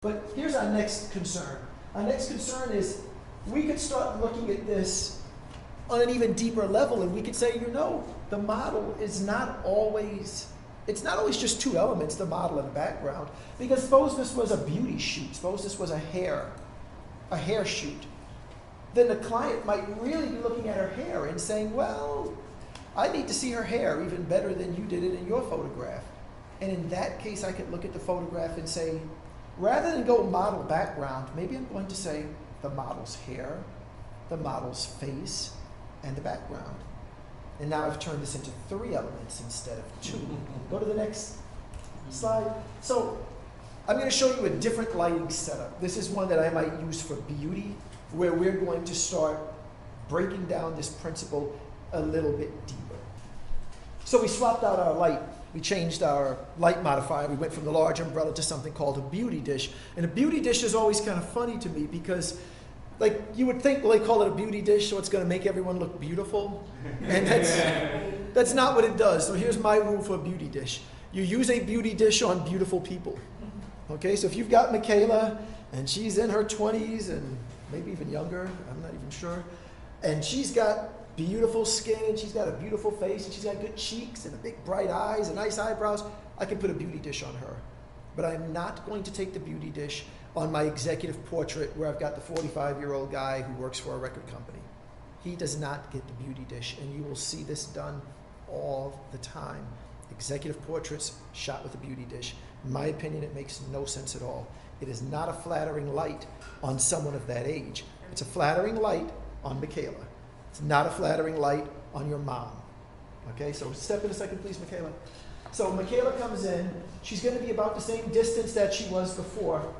But here's our next concern. Our next concern is we could start looking at this on an even deeper level, and we could say, the model is not always, it's not always just two elements, the model and the background. Because suppose this was a beauty shoot, suppose this was a hair shoot, then the client might really be looking at her hair and saying, well, I need to see her hair even better than you did it in your photograph. And in that case, I could look at the photograph and say, rather than go model background, maybe I'm going to say the model's hair, the model's face, and the background. And now I've turned this into 3 elements instead of 2. Go to the next slide. So I'm going to show you a different lighting setup. This is one that I might use for beauty, where we're going to start breaking down this principle a little bit deeper. So we swapped out our light. We changed our light modifier. We went from the large umbrella to something called a beauty dish. And a beauty dish is always kind of funny to me because, like, you would think, well, they call it a beauty dish, so it's going to make everyone look beautiful. And that's not what it does. So here's my rule for a beauty dish. You use a beauty dish on beautiful people. Okay, so if you've got Michaela, and she's in her 20s, and maybe even younger, I'm not even sure, and she's got beautiful skin, and she's got a beautiful face, and she's got good cheeks, and big bright eyes, and nice eyebrows, I can put a beauty dish on her. But I'm not going to take the beauty dish on my executive portrait where I've got the 45-year-old guy who works for a record company. He does not get the beauty dish, and you will see this done all the time. Executive portraits shot with a beauty dish. In my opinion, it makes no sense at all. It is not a flattering light on someone of that age. It's a flattering light on Michaela. It's not a flattering light on your mom. Okay, so step in a second, please, Michaela. So Michaela comes in. She's going to be about the same distance that she was before.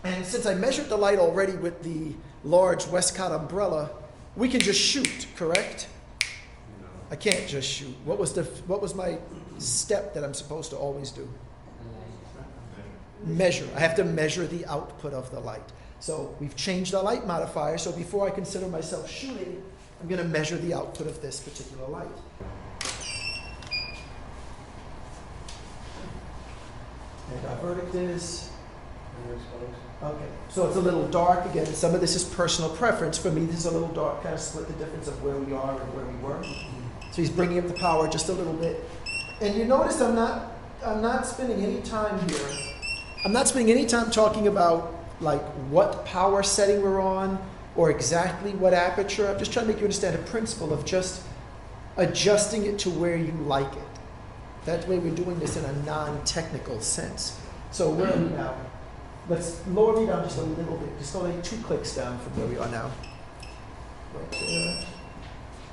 And since I measured the light already with the large Westcott umbrella, we can just shoot, correct? No. I can't just shoot. What was my step that I'm supposed to always do? Measure. I have to measure the output of the light. So we've changed our light modifier, so before I consider myself shooting, I'm going to measure the output of this particular light. And our verdict is? Okay, so it's a little dark. Again, some of this is personal preference. For me, this is a little dark, kind of split the difference of where we are and where we were. So he's bringing up the power just a little bit. And you notice I'm not spending any time here. I'm not spending any time talking about like what power setting we're on or exactly what aperture. I'm just trying to make you understand a principle of just adjusting it to where you like it. That way we're doing this in a non-technical sense. So where are we now? Let's lower me down just a little bit. Just go like 2 clicks down from where we are now. Right there.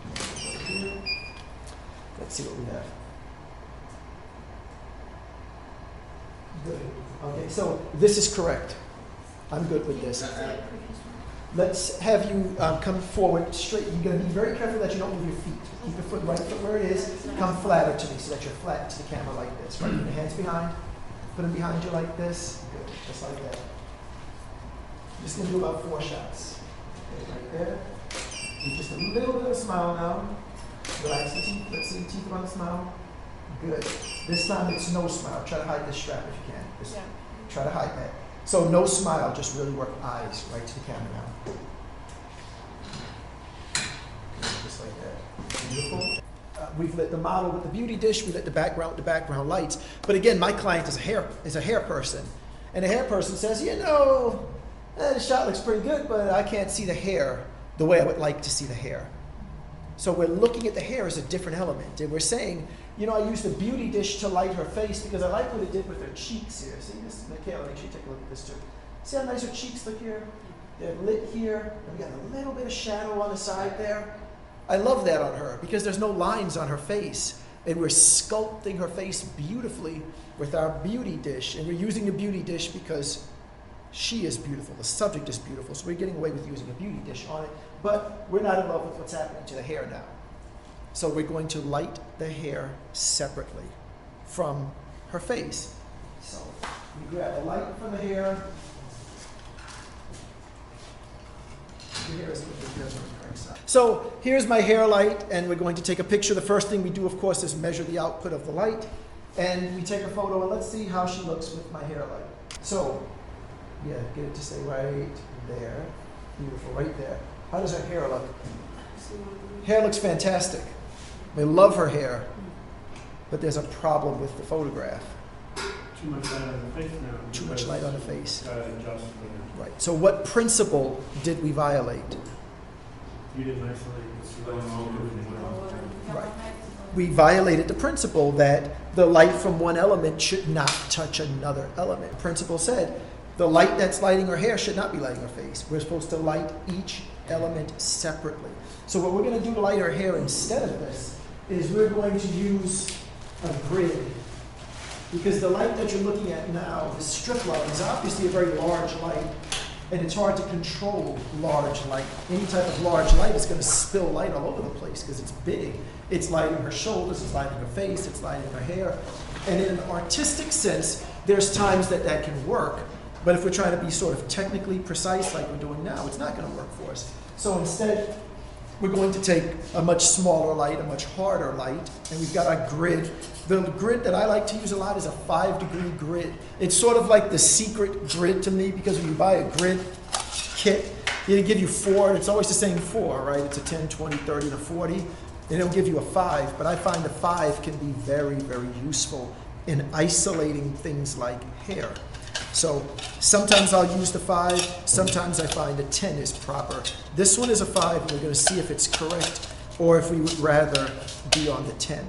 Right here. Let's see what we have. Good. Okay, so this is correct. I'm good with this. Let's have you come forward straight. You're going to be very careful that you don't move your feet. Keep your foot right foot where it is. Come flatter to me so that you're flat to the camera like this. Right? Put your hands behind. Put them behind you like this. Good. Just like that. I'm just going to do about 4 shots. Okay, right there. Do just a little bit of a smile now. Relax the teeth. Let's see the teeth on the smile. Good. This time it's no smile. Try to hide this strap if you can. Just try to hide that. So no smile, just really work eyes right to the camera now. Just like that. Beautiful. We've lit the model with the beauty dish. We lit the background with the background lights. But again, my client is a hair person, and a hair person says, the shot looks pretty good, but I can't see the hair the way I would like to see the hair. So we're looking at the hair as a different element, and we're saying, I used the beauty dish to light her face because I like what it did with her cheeks here. See this, Michaela, make sure you take a look at this too. See how nice her cheeks look here? They're lit here, and we got a little bit of shadow on the side there. I love that on her because there's no lines on her face, and we're sculpting her face beautifully with our beauty dish, and we're using the beauty dish because she is beautiful, the subject is beautiful, so we're getting away with using a beauty dish on it, but we're not in love with what's happening to the hair now. So we're going to light the hair separately from her face. So we grab a light from the hair. The hair is a little bit different. So here's my hair light, and we're going to take a picture. The first thing we do, of course, is measure the output of the light. And we take a photo, and let's see how she looks with my hair light. So Yeah, get it to stay right there. Beautiful, right there. How does her hair look? Hair looks fantastic. I love her hair, but there's a problem with the photograph. Too much light on the face now. Too much light on the face. Adjust Right. So what principle did we violate? You didn't isolate the light. Right. We violated the principle that the light from one element should not touch another element. The principle said the light that's lighting her hair should not be lighting her face. We're supposed to light each element separately. So what we're going to do to light her hair instead of this is we're going to use a grid. Because the light that you're looking at now, the strip light, is obviously a very large light, and it's hard to control large light. Any type of large light is going to spill light all over the place because it's big. It's lighting her shoulders, it's lighting her face, it's lighting her hair. And in an artistic sense, there's times that that can work, but if we're trying to be sort of technically precise like we're doing now, it's not going to work for us. So instead, we're going to take a much smaller light, a much harder light, and we've got our grid. The grid that I like to use a lot is a 5-degree grid. It's sort of like the secret grid to me, because when you buy a grid kit, it'll give you 4, and it's always the same 4, right? It's a 10, 20, 30, and a 40, and it'll give you a 5, but I find the 5 can be very, very useful in isolating things like hair. So sometimes I'll use the 5, sometimes I find a 10 is proper. This one is a 5, and we're going to see if it's correct, or if we would rather be on the 10.